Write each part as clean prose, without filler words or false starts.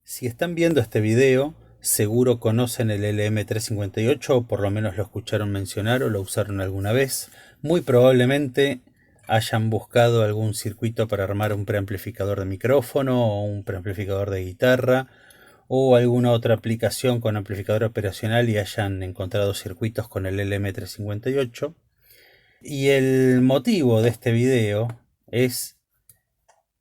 Si están viendo este video, seguro conocen el LM358 o por lo menos lo escucharon mencionar o lo usaron alguna vez. Muy probablemente hayan buscado algún circuito para armar un preamplificador de micrófono o un preamplificador de guitarra o alguna otra aplicación con amplificador operacional y hayan encontrado circuitos con el LM358. Y el motivo de este video es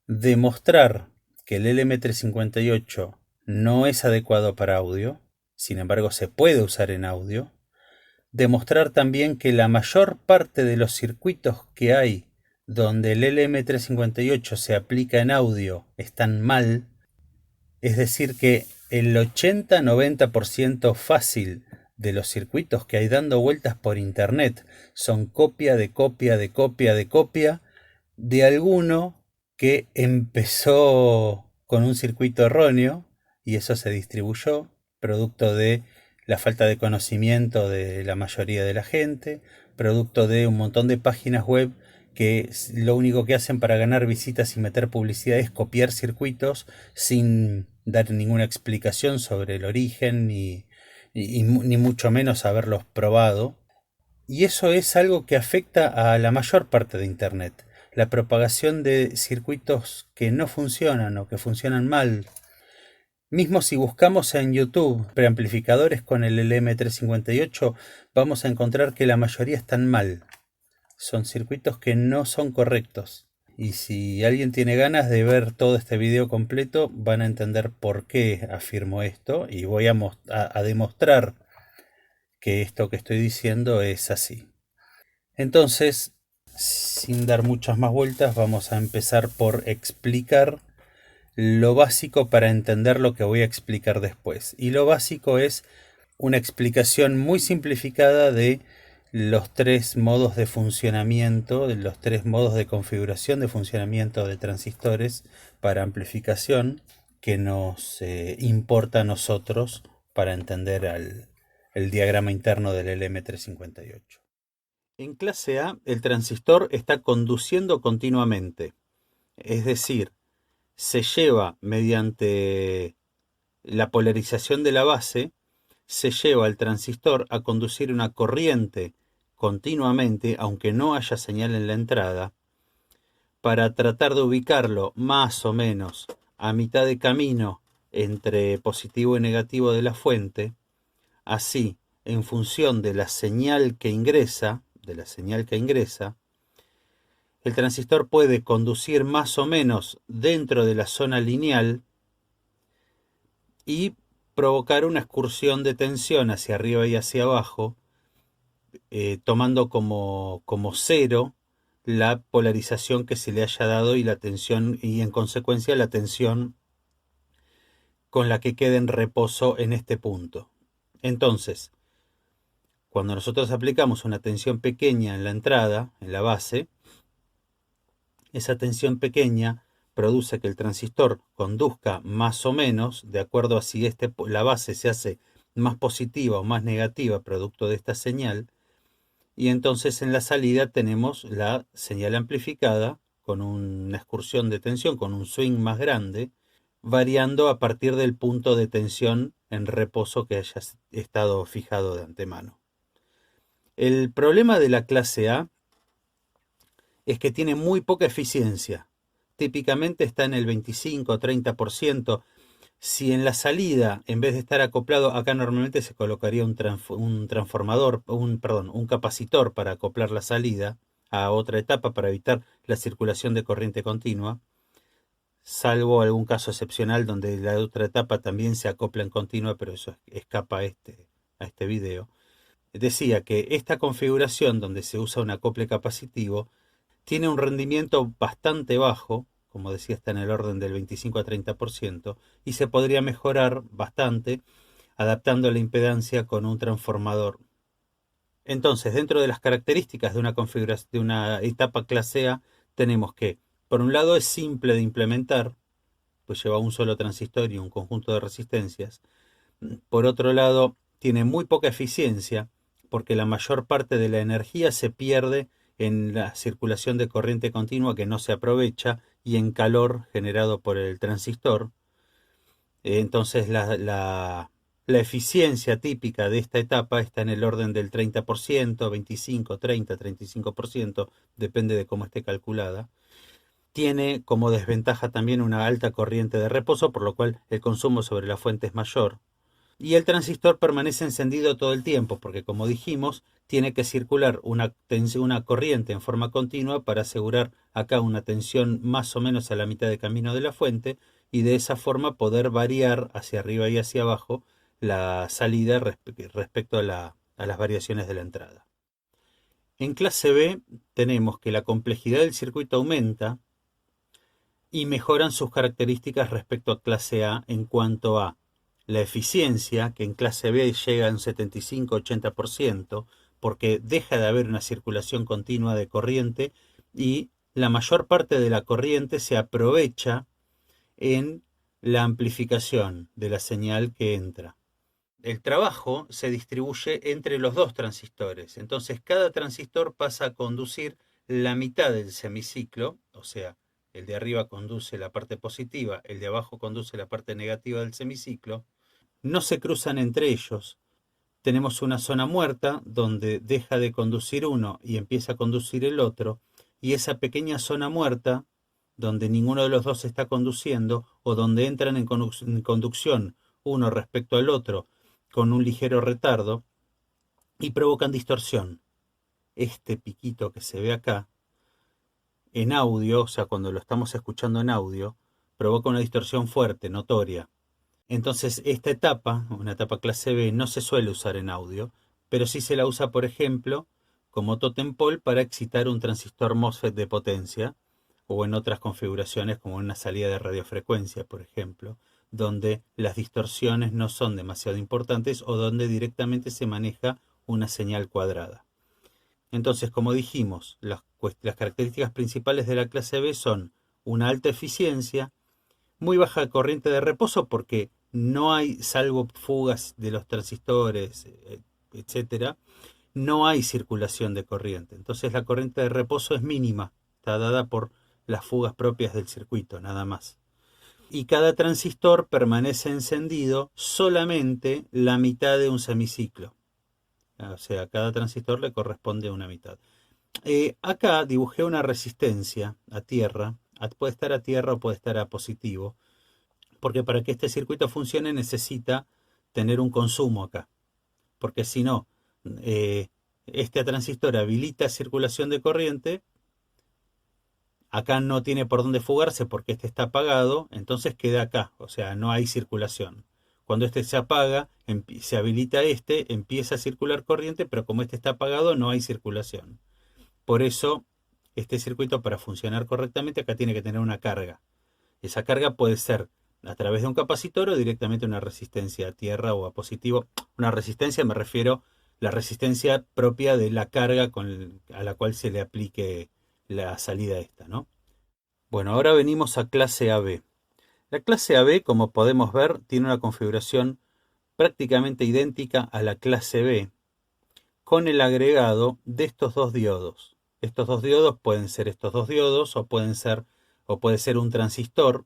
demostrar que el LM358 no es adecuado para audio, sin embargo se puede usar en audio. Demostrar también que la mayor parte de los circuitos que hay donde el LM358 se aplica en audio están mal, es decir que el 80-90% fácil de los circuitos que hay dando vueltas por internet son copia de copia de copia de copia de alguno que empezó con un circuito erróneo y eso se distribuyó, producto de la falta de conocimiento de la mayoría de la gente, producto de un montón de páginas web que lo único que hacen para ganar visitas y meter publicidad es copiar circuitos sin dar ninguna explicación sobre el origen ni mucho menos haberlos probado. Y eso es algo que afecta a la mayor parte de Internet. La propagación de circuitos que no funcionan o que funcionan mal. Mismo si buscamos en YouTube preamplificadores con el LM358, vamos a encontrar que la mayoría están mal. Son circuitos que no son correctos. Y si alguien tiene ganas de ver todo este video completo, van a entender por qué afirmo esto y voy a demostrar que esto que estoy diciendo es así. Entonces, sin dar muchas más vueltas, vamos a empezar por explicar lo básico para entender lo que voy a explicar después. Y lo básico es una explicación muy simplificada de los tres modos de funcionamiento, de los tres modos de configuración de funcionamiento de transistores para amplificación que nos importa a nosotros para entender el diagrama interno del LM358. En clase A, el transistor está conduciendo continuamente, es decir, se lleva mediante la polarización de la base, se lleva al transistor a conducir una corriente continuamente, aunque no haya señal en la entrada, para tratar de ubicarlo más o menos a mitad de camino entre positivo y negativo de la fuente. Así, en función de la señal que ingresa, el transistor puede conducir más o menos dentro de la zona lineal y provocar una excursión de tensión hacia arriba y hacia abajo, tomando como cero la polarización que se le haya dado y la tensión, y en consecuencia la tensión con la que quede en reposo en este punto. Entonces, cuando nosotros aplicamos una tensión pequeña en la entrada, en la base, esa tensión pequeña produce que el transistor conduzca más o menos, de acuerdo a si la base se hace más positiva o más negativa producto de esta señal, y entonces en la salida tenemos la señal amplificada con una excursión de tensión, con un swing más grande, variando a partir del punto de tensión en reposo que haya estado fijado de antemano. El problema de la clase A es que tiene muy poca eficiencia. Típicamente está en el 25 o 30%. Si en la salida, en vez de estar acoplado, acá normalmente se colocaría un capacitor para acoplar la salida a otra etapa para evitar la circulación de corriente continua, salvo algún caso excepcional donde la otra etapa también se acopla en continua, pero eso escapa a este video. Decía que esta configuración donde se usa un acople capacitivo tiene un rendimiento bastante bajo, como decía, está en el orden del 25 a 30%, y se podría mejorar bastante adaptando la impedancia con un transformador. Entonces, dentro de las características de una configuración de una etapa clase A, tenemos que, por un lado, es simple de implementar, pues lleva un solo transistor y un conjunto de resistencias. Por otro lado, tiene muy poca eficiencia, porque la mayor parte de la energía se pierde en la circulación de corriente continua que no se aprovecha y en calor generado por el transistor. Entonces la eficiencia típica de esta etapa está en el orden del 30%, 25, 30, 35%, depende de cómo esté calculada. Tiene como desventaja también una alta corriente de reposo, por lo cual el consumo sobre la fuente es mayor. Y el transistor permanece encendido todo el tiempo, porque como dijimos, tiene que circular una corriente en forma continua para asegurar acá una tensión más o menos a la mitad de camino de la fuente y de esa forma poder variar hacia arriba y hacia abajo la salida respecto a las variaciones de la entrada. En clase B tenemos que la complejidad del circuito aumenta y mejoran sus características respecto a clase A en cuanto a la eficiencia, que en clase B llega a un 75-80%, porque deja de haber una circulación continua de corriente y la mayor parte de la corriente se aprovecha en la amplificación de la señal que entra. El trabajo se distribuye entre los dos transistores, entonces cada transistor pasa a conducir la mitad del semiciclo, o sea, el de arriba conduce la parte positiva, el de abajo conduce la parte negativa del semiciclo. No se cruzan entre ellos. Tenemos una zona muerta donde deja de conducir uno y empieza a conducir el otro, y esa pequeña zona muerta donde ninguno de los dos está conduciendo o donde entran en conducción uno respecto al otro con un ligero retardo y provocan distorsión. Este piquito que se ve acá en audio, o sea, cuando lo estamos escuchando en audio, provoca una distorsión fuerte, notoria. Entonces, esta etapa, una etapa clase B, no se suele usar en audio, pero sí se la usa, por ejemplo, como totem pole para excitar un transistor MOSFET de potencia, o en otras configuraciones como una salida de radiofrecuencia, por ejemplo, donde las distorsiones no son demasiado importantes o donde directamente se maneja una señal cuadrada. Entonces, como dijimos, las características principales de la clase B son una alta eficiencia, muy baja corriente de reposo porque no hay, salvo fugas de los transistores, etcétera, no hay circulación de corriente. Entonces la corriente de reposo es mínima, está dada por las fugas propias del circuito, nada más. Y cada transistor permanece encendido solamente la mitad de un semiciclo. O sea, a cada transistor le corresponde una mitad. Acá dibujé una resistencia a tierra, puede estar a tierra o puede estar a positivo, porque para que este circuito funcione necesita tener un consumo acá, porque si no, este transistor habilita circulación de corriente, acá no tiene por dónde fugarse porque este está apagado, entonces queda acá, o sea, no hay circulación. Cuando este se apaga, se habilita este, empieza a circular corriente, pero como este está apagado, no hay circulación. Por eso, este circuito para funcionar correctamente acá tiene que tener una carga. Esa carga puede ser a través de un capacitor o directamente una resistencia a tierra o a positivo. Una resistencia me refiero la resistencia propia de la carga a la cual se le aplique la salida esta, ¿no? Bueno, ahora venimos a clase AB. La clase AB, como podemos ver, tiene una configuración prácticamente idéntica a la clase B, con el agregado de estos dos diodos. Estos dos diodos pueden ser estos dos diodos o puede ser un transistor,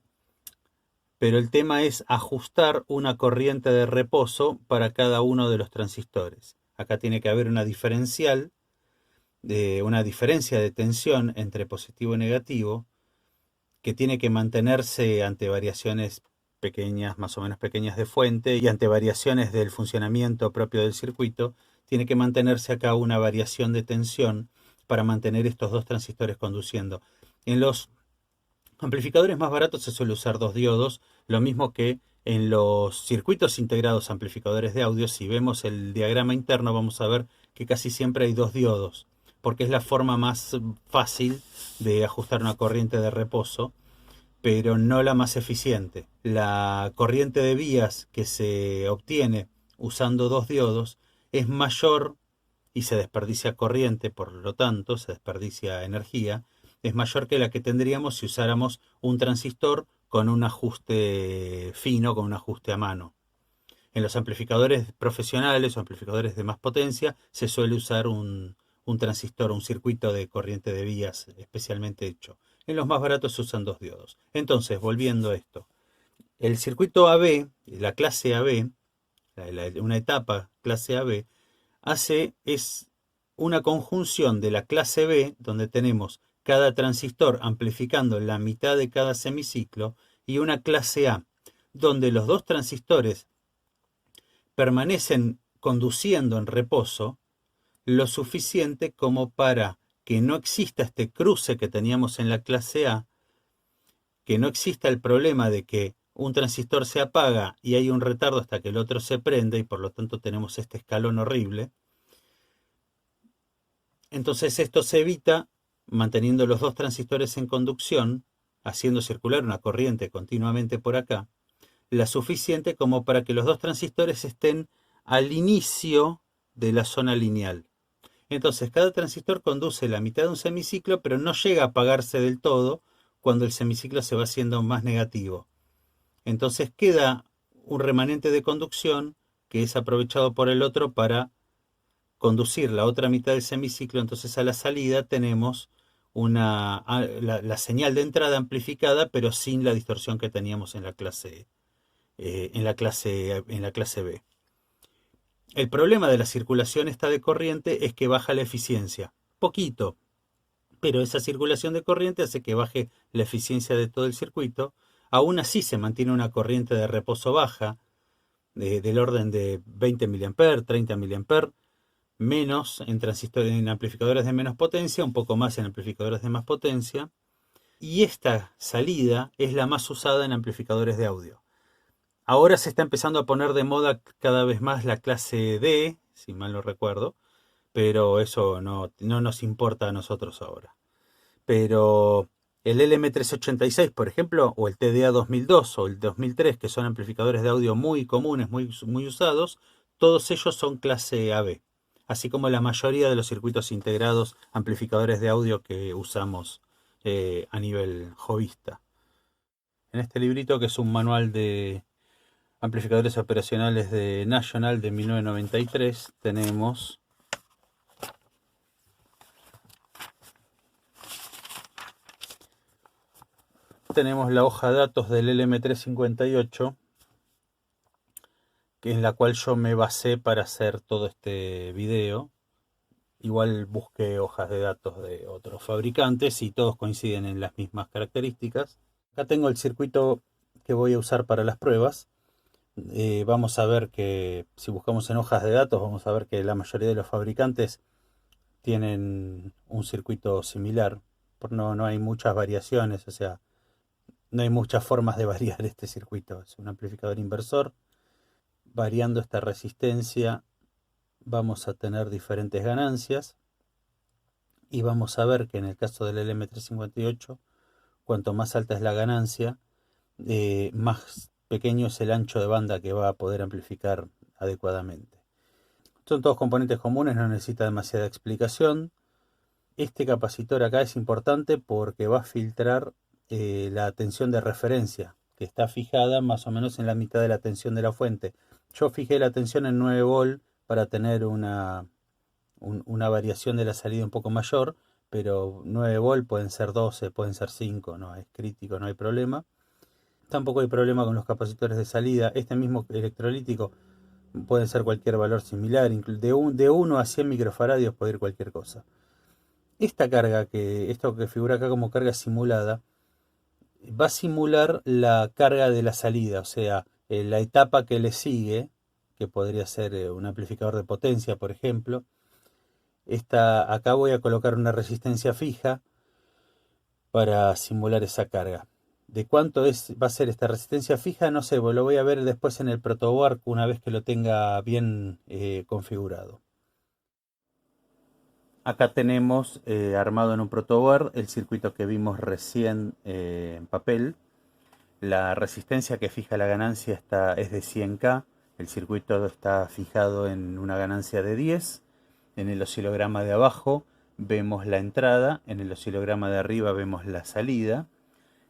pero el tema es ajustar una corriente de reposo para cada uno de los transistores. Acá tiene que haber una diferencia de tensión entre positivo y negativo, que tiene que mantenerse ante variaciones pequeñas, más o menos pequeñas de fuente, y ante variaciones del funcionamiento propio del circuito, tiene que mantenerse acá una variación de tensión para mantener estos dos transistores conduciendo. En los amplificadores más baratos se suele usar dos diodos, lo mismo que en los circuitos integrados amplificadores de audio. Si vemos el diagrama interno vamos a ver que casi siempre hay dos diodos, porque es la forma más fácil de ajustar una corriente de reposo, pero no la más eficiente. La corriente de vías que se obtiene usando dos diodos es mayor y se desperdicia corriente, por lo tanto se desperdicia energía, es mayor que la que tendríamos si usáramos un transistor con un ajuste fino, con un ajuste a mano. En los amplificadores profesionales o amplificadores de más potencia se suele usar un transistor, un circuito de corriente de vías especialmente hecho. En los más baratos se usan dos diodos. Entonces, volviendo a esto, el circuito AB, la clase AB, una etapa clase AB, es una conjunción de la clase B, donde tenemos cada transistor amplificando la mitad de cada semiciclo, y una clase A, donde los dos transistores permanecen conduciendo en reposo lo suficiente como para que no exista este cruce que teníamos en la clase A, que no exista el problema de que un transistor se apaga y hay un retardo hasta que el otro se prende y por lo tanto tenemos este escalón horrible. Entonces esto se evita manteniendo los dos transistores en conducción, haciendo circular una corriente continuamente por acá, la suficiente como para que los dos transistores estén al inicio de la zona lineal. Entonces cada transistor conduce la mitad de un semiciclo, pero no llega a apagarse del todo cuando el semiciclo se va haciendo más negativo. Entonces queda un remanente de conducción que es aprovechado por el otro para conducir la otra mitad del semiciclo. Entonces a la salida tenemos la señal de entrada amplificada, pero sin la distorsión que teníamos en la clase B. El problema de la circulación esta de corriente es que baja la eficiencia, poquito, pero esa circulación de corriente hace que baje la eficiencia de todo el circuito. Aún así se mantiene una corriente de reposo baja, del orden de 20 mA, 30 mA, menos en amplificadores de menos potencia, un poco más en amplificadores de más potencia, y esta salida es la más usada en amplificadores de audio. Ahora se está empezando a poner de moda cada vez más la clase D, si mal no recuerdo, pero eso no nos importa a nosotros ahora. Pero el LM386, por ejemplo, o el TDA 2002 o el 2003, que son amplificadores de audio muy comunes, muy usados, todos ellos son clase AB, así como la mayoría de los circuitos integrados amplificadores de audio que usamos a nivel jovista. En este librito, que es un manual de amplificadores operacionales de National de 1993, tenemos la hoja de datos del LM358, en la cual yo me basé para hacer todo este video. Igual busqué hojas de datos de otros fabricantes y todos coinciden en las mismas características. Acá tengo el circuito que voy a usar para las pruebas. Vamos a ver que si buscamos en hojas de datos, vamos a ver que la mayoría de los fabricantes tienen un circuito similar. No hay muchas variaciones, o sea, no hay muchas formas de variar este circuito. Es un amplificador inversor. Variando esta resistencia vamos a tener diferentes ganancias. Y vamos a ver que en el caso del LM358, cuanto más alta es la ganancia, más pequeño es el ancho de banda que va a poder amplificar adecuadamente. Son todos componentes comunes, no necesita demasiada explicación. Este capacitor acá es importante porque va a filtrar la tensión de referencia, que está fijada más o menos en la mitad de la tensión de la fuente. Yo fijé la tensión en 9 volt para tener una variación de la salida un poco mayor, pero 9 volt pueden ser 12, pueden ser 5, no es crítico, no hay problema. Tampoco hay problema con los capacitores de salida. Este mismo electrolítico puede ser cualquier valor similar, de 1 a 100 microfaradios puede ir cualquier cosa. Esta carga, esto que figura acá como carga simulada, va a simular la carga de la salida, o sea, la etapa que le sigue, que podría ser un amplificador de potencia, por ejemplo. Acá voy a colocar una resistencia fija para simular esa carga. ¿De cuánto va a ser esta resistencia fija? No sé, lo voy a ver después en el protoboard una vez que lo tenga bien configurado. Acá tenemos armado en un protoboard el circuito que vimos recién en papel. La resistencia que fija la ganancia es de 100K. El circuito está fijado en una ganancia de 10. En el oscilograma de abajo vemos la entrada, en el oscilograma de arriba vemos la salida,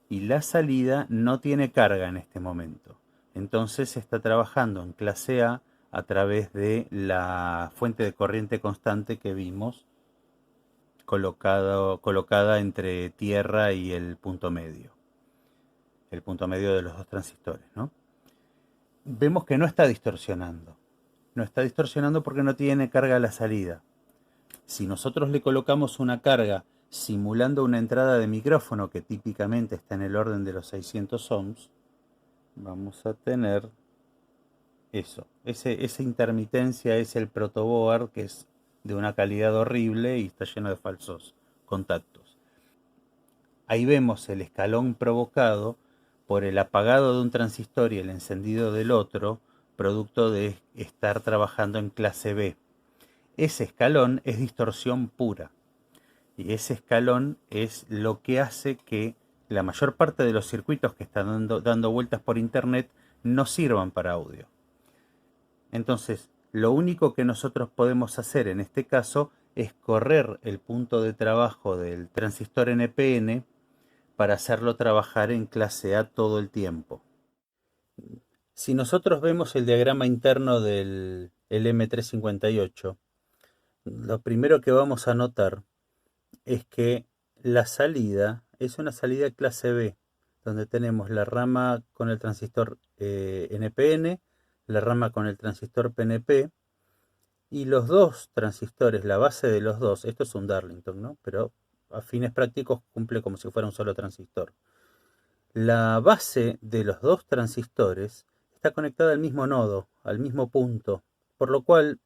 y la salida no tiene carga en este momento. Entonces se está trabajando en clase A través de la fuente de corriente constante que vimos colocada entre tierra y el punto medio de los dos transistores, ¿no? Vemos que no está distorsionando. No está distorsionando porque no tiene carga a la salida. Si nosotros le colocamos una carga simulando una entrada de micrófono que típicamente está en el orden de los 600 ohms, vamos a tener eso. Esa intermitencia es el protoboard, que es de una calidad horrible y está lleno de falsos contactos. Ahí vemos el escalón provocado por el apagado de un transistor y el encendido del otro, producto de estar trabajando en clase B. Ese escalón es distorsión pura. Y ese escalón es lo que hace que la mayor parte de los circuitos que están dando vueltas por internet no sirvan para audio. Entonces, lo único que nosotros podemos hacer en este caso es correr el punto de trabajo del transistor NPN para hacerlo trabajar en clase A todo el tiempo. Si nosotros vemos el diagrama interno del LM358, lo primero que vamos a notar es que la salida es una salida clase B, donde tenemos la rama con el transistor NPN, la rama con el transistor PNP, y los dos transistores, la base de los dos, esto es un Darlington, ¿no? Pero a fines prácticos cumple como si fuera un solo transistor. La base de los dos transistores está conectada al mismo nodo, al mismo punto, por lo cual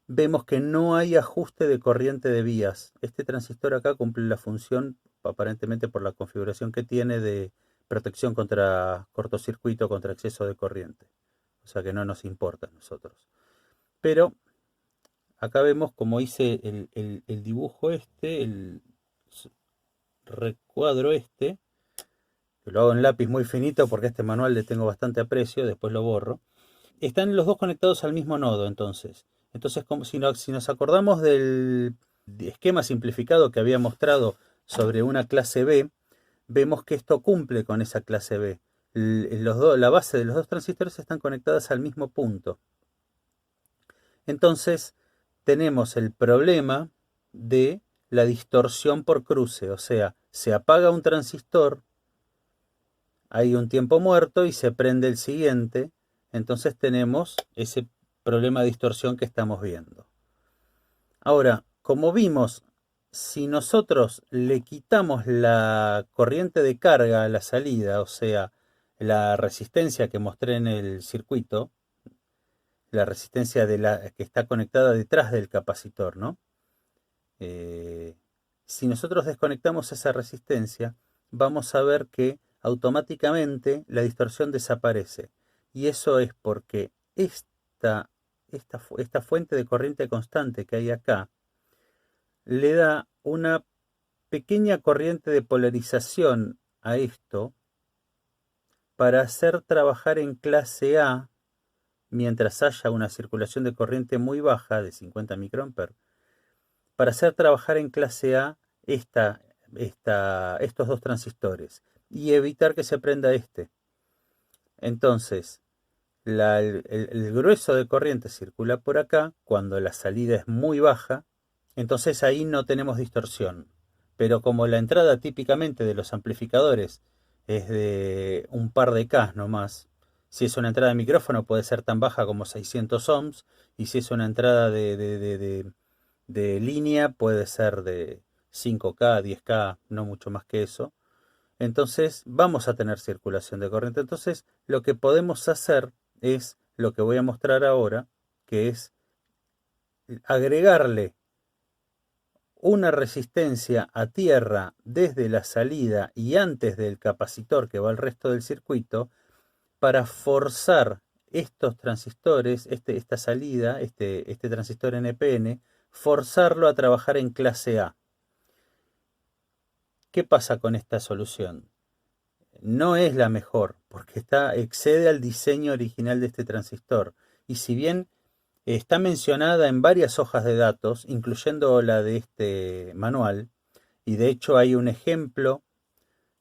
vemos que no hay ajuste de corriente de vías. Este transistor acá cumple la función, aparentemente por la configuración que tiene, de protección contra cortocircuito, contra exceso de corriente. O sea que no nos importa a nosotros. Pero acá vemos, como hice el dibujo el recuadro que lo hago en lápiz muy finito porque este manual le tengo bastante aprecio, después lo borro. Están los dos conectados al mismo nodo, entonces. Entonces, como si nos acordamos del esquema simplificado que había mostrado sobre una clase B, vemos que esto cumple con esa clase B. La base de los dos transistores están conectadas al mismo punto. Entonces, tenemos el problema de la distorsión por cruce, o sea, se apaga un transistor, hay un tiempo muerto y se prende el siguiente, entonces tenemos ese problema de distorsión que estamos viendo. Ahora, como vimos, si nosotros le quitamos la corriente de carga a la salida, o sea, la resistencia que mostré en el circuito, la resistencia que está conectada detrás del capacitor, ¿no? Si nosotros desconectamos esa resistencia, vamos a ver que automáticamente la distorsión desaparece. Y eso es porque esta fuente de corriente constante que hay acá le da una pequeña corriente de polarización a esto para hacer trabajar en clase A mientras haya una circulación de corriente muy baja de 50 microamperes, para hacer trabajar en clase A estos dos transistores y evitar que se prenda este. Entonces, el grueso de corriente circula por acá cuando la salida es muy baja, entonces ahí no tenemos distorsión. Pero como la entrada típicamente de los amplificadores es de un par de K nomás, si es una entrada de micrófono puede ser tan baja como 600 ohms, y si es una entrada de línea puede ser de 5K, 10K, no mucho más que eso. Entonces vamos a tener circulación de corriente. Entonces lo que podemos hacer es lo que voy a mostrar ahora, que es agregarle una resistencia a tierra desde la salida y antes del capacitor que va al resto del circuito, para forzar estos transistores, esta salida, este transistor NPN, forzarlo a trabajar en clase A. ¿Qué pasa con esta solución? No es la mejor, porque excede al diseño original de este transistor. Y si bien está mencionada en varias hojas de datos, incluyendo la de este manual, y de hecho hay un ejemplo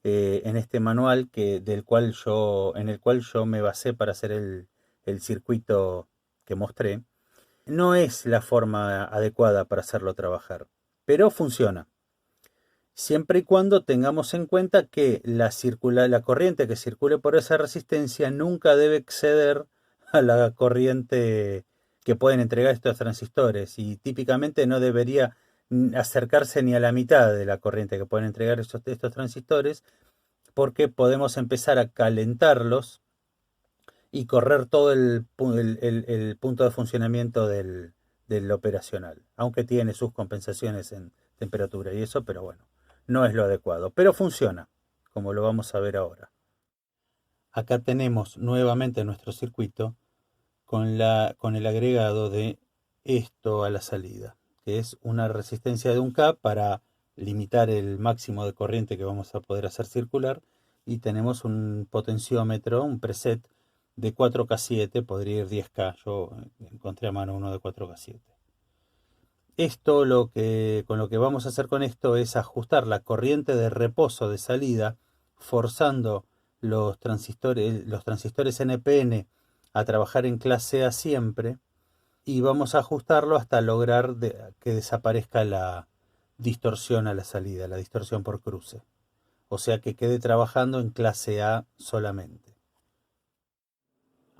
en este manual en el cual yo me basé para hacer el circuito que mostré, no es la forma adecuada para hacerlo trabajar, pero funciona. Siempre y cuando tengamos en cuenta que la corriente que circule por esa resistencia nunca debe exceder a la corriente que pueden entregar estos transistores, y típicamente no debería acercarse ni a la mitad de la corriente que pueden entregar estos transistores, porque podemos empezar a calentarlos y correr todo el punto de funcionamiento del operacional, aunque tiene sus compensaciones en temperatura y eso, pero bueno, no es lo adecuado, pero funciona, como lo vamos a ver ahora. Acá tenemos nuevamente nuestro circuito con el agregado de esto a la salida, que es una resistencia de 1K para limitar el máximo de corriente que vamos a poder hacer circular, y tenemos un potenciómetro, un preset de 4K7, podría ir 10K, yo encontré a mano uno de 4K7. Esto con lo que vamos a hacer con esto es ajustar la corriente de reposo de salida, forzando los transistores NPN a trabajar en clase A siempre, y vamos a ajustarlo hasta lograr que desaparezca la distorsión a la salida, la distorsión por cruce. O sea que quede trabajando en clase A solamente.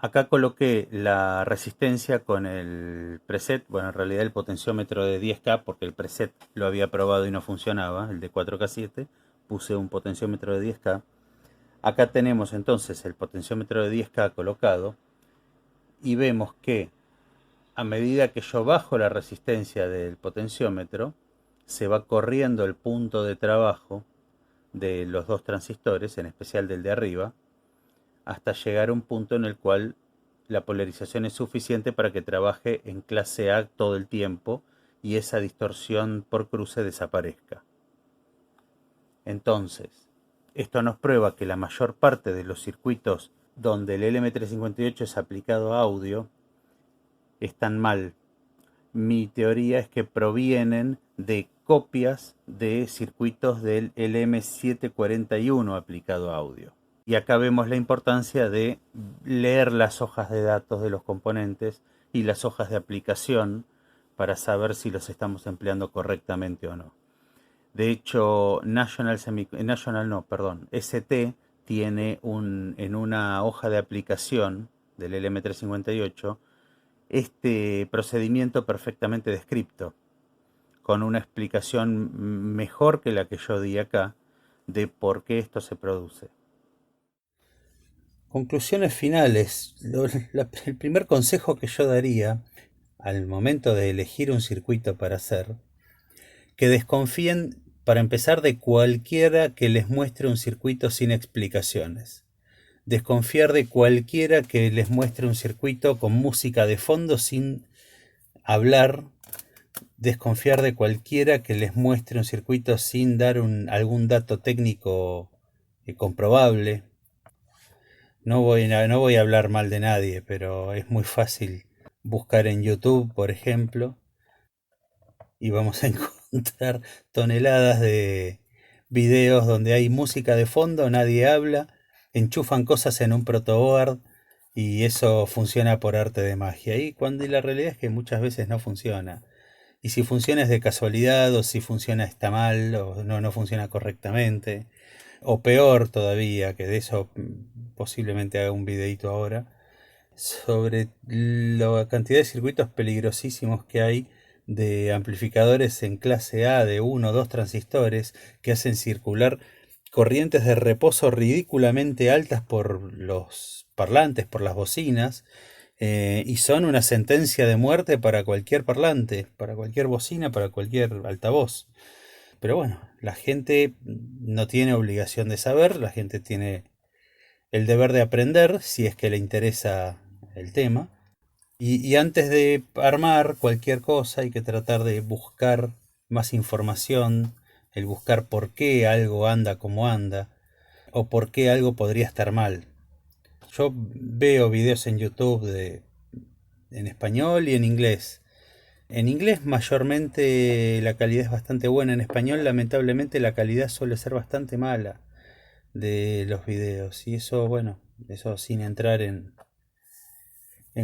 Acá coloqué la resistencia con el preset, bueno, en realidad el potenciómetro de 10K, porque el preset lo había probado y no funcionaba, el de 4K7, puse un potenciómetro de 10K. Acá tenemos entonces el potenciómetro de 10K colocado, y vemos que a medida que yo bajo la resistencia del potenciómetro, se va corriendo el punto de trabajo de los dos transistores, en especial del de arriba, hasta llegar a un punto en el cual la polarización es suficiente para que trabaje en clase A todo el tiempo y esa distorsión por cruce desaparezca. Entonces, esto nos prueba que la mayor parte de los circuitos donde el LM358 es aplicado a audio están mal. Mi teoría es que provienen de copias de circuitos del LM741 aplicado a audio. Y acá vemos la importancia de leer las hojas de datos de los componentes y las hojas de aplicación para saber si los estamos empleando correctamente o no. De hecho, ST tiene en una hoja de aplicación del LM358 este procedimiento perfectamente descrito, con una explicación mejor que la que yo di acá de por qué esto se produce. Conclusiones finales. El primer consejo que yo daría al momento de elegir un circuito para hacer, que desconfíen para empezar de cualquiera que les muestre un circuito sin explicaciones. Desconfiar de cualquiera que les muestre un circuito con música de fondo sin hablar. Desconfiar de cualquiera que les muestre un circuito sin dar algún dato técnico comprobable. No voy a hablar mal de nadie, pero es muy fácil buscar en YouTube, por ejemplo, y vamos a encontrar toneladas de videos donde hay música de fondo, nadie habla, enchufan cosas en un protoboard y eso funciona por arte de magia. Y la realidad es que muchas veces no funciona. Y si funciona es de casualidad, o si funciona está mal, o no funciona correctamente. O peor todavía, que de eso posiblemente haga un videito ahora, sobre la cantidad de circuitos peligrosísimos que hay de amplificadores en clase A de 1 o 2 transistores que hacen circular corrientes de reposo ridículamente altas por los parlantes, por las bocinas, y son una sentencia de muerte para cualquier parlante, para cualquier bocina, para cualquier altavoz. Pero bueno, la gente no tiene obligación de saber, la gente tiene el deber de aprender si es que le interesa el tema. Y antes de armar cualquier cosa hay que tratar de buscar más información, el buscar por qué algo anda como anda, o por qué algo podría estar mal. Yo veo videos en YouTube en español y en inglés. En inglés mayormente la calidad es bastante buena, en español lamentablemente la calidad suele ser bastante mala. de los videos. Y eso, bueno, eso sin entrar en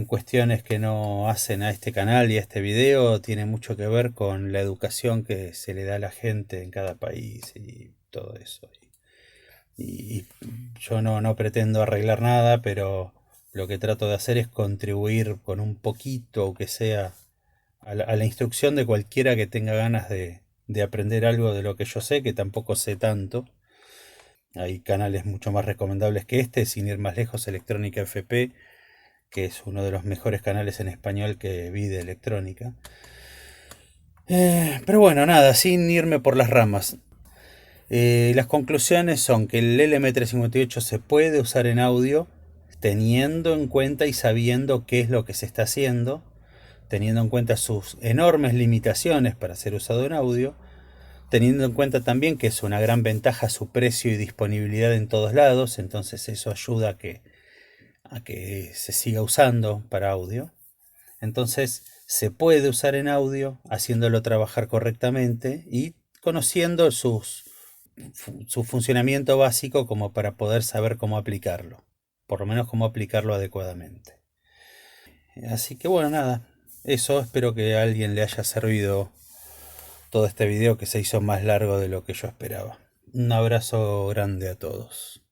cuestiones que no hacen a este canal y a este video, tiene mucho que ver con la educación que se le da a la gente en cada país y todo eso. Y yo no pretendo arreglar nada, pero lo que trato de hacer es contribuir con un poquito, aunque sea, a la instrucción de cualquiera que tenga ganas de aprender algo de lo que yo sé, que tampoco sé tanto. Hay canales mucho más recomendables que este, sin ir más lejos, Electrónica FP, que es uno de los mejores canales en español que vi de electrónica. Pero bueno, nada, sin irme por las ramas. Las conclusiones son que el LM358 se puede usar en audio teniendo en cuenta y sabiendo qué es lo que se está haciendo, teniendo en cuenta sus enormes limitaciones para ser usado en audio, teniendo en cuenta también que es una gran ventaja su precio y disponibilidad en todos lados, entonces eso ayuda a que se siga usando para audio. Entonces se puede usar en audio haciéndolo trabajar correctamente y conociendo su funcionamiento básico como para poder saber cómo aplicarlo, por lo menos cómo aplicarlo adecuadamente. Así que bueno, nada, eso, espero que a alguien le haya servido todo este video que se hizo más largo de lo que yo esperaba. Un abrazo grande a todos.